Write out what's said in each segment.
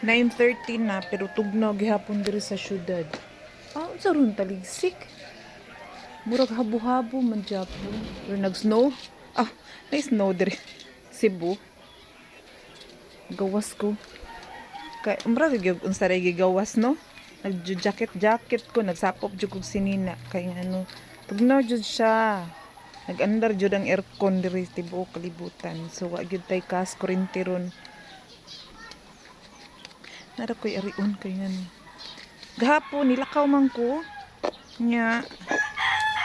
9:30 na pero tugnaw gihapon diri sa syudad. Unsa ron taligsik? Murag habo-habo man gyapon. Or nag-snow? Snow diri. Cebu. Gawas ko. Kay murag gyud unsa ray gigawas no? Nag-jacket ko, nagsapop jud kog sinina kay ano, tugnaw jud siya. Nag-andar jud ang aircon diri tibuok kalibutan. So wa gyud tay kas kuryente ron. Nara ko'y ariun kay ngano. Gahapon nilakaw man ko. Nya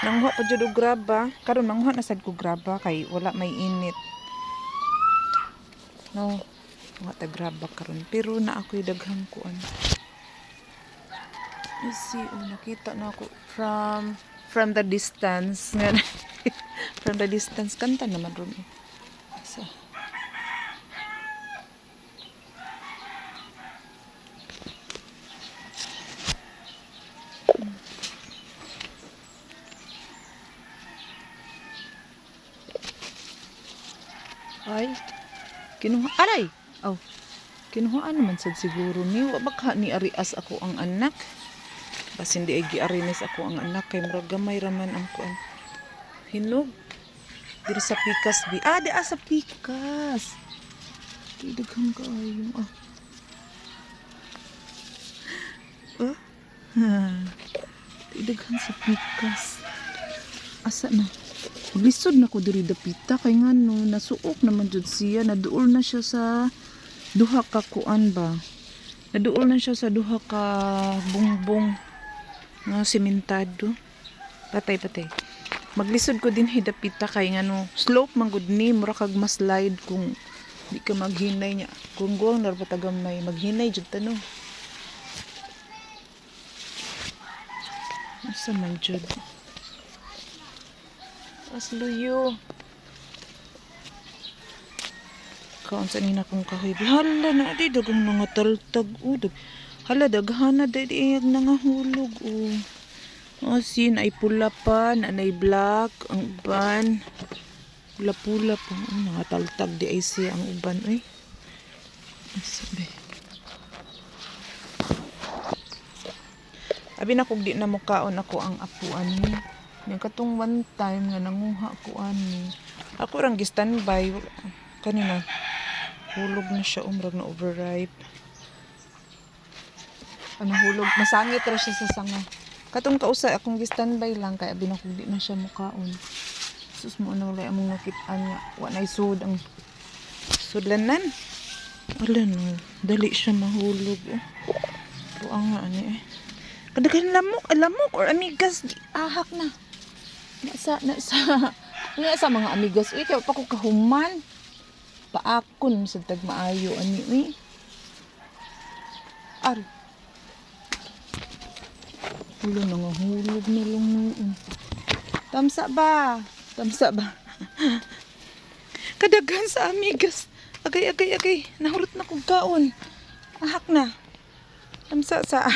nanghuha pa jud og graba. Karon nanghuha na sad ko graba kay wala may init. No. Wa ta graba karon pero na ako'y daghang kuan. You see, nakita na ako from the distance. From the distance kanta naman ron. So, ay, aray! Kinuhaan naman sad siguro ni. Wa baka ni arias ako ang anak. Bas hindi ay giarinis ako ang anak. Kay murag gamay raman ang kuan. Hinog. Diri sa pikas bi. Di sa pikas. Daghang kaayo. Daghang sa pikas. Asa na? Maglisod na ko diri dapita kay ngano nasuok naman jud siya, naduol na siya sa duha ka kuan ba. Naduol na siya sa duha ka bungbong nga sementado. Patay. Maglisod ko din dapita kay ngano slope man gud ni mura kag maslide kung di ka maghinay nya. Kung guwang narpatagamay maghinay jud tano. Asa man jud. Asluyo. Kaon sa nina kong kahoy. Hala na di dagang mga taltag. Hala daghana di iyag nangahulog. Asin ay pula pa, nanay black, ang uban. Pula-pula pa. Mga taltag di ay siya ang uban. Sabi. Abi na kung di na mukaon ako ang apuan ni. Yung katong one time nga nanguha ko ani. Ako rang gi-standby kanina. Hulog na siya umrag na overripe. Hulog, masangit ra siya sa sanga. Katong kausa akong gi-standby lang kay abi na kung di na siya mukaon. Sus mo na wala among nakit-an nga wa nay sud ang sudlanan. Wala no, dali siya mahulog. Pero ang nga ani kadaghan lamok or amigas ahak na. Nasa mga amigas kaya pa ko kahuman paakon sa tag maayo ani hulo na nga hulog na lang tamsa ba kadaghan sa amigas agay nahurot na kong kaon ahak na tamsa sa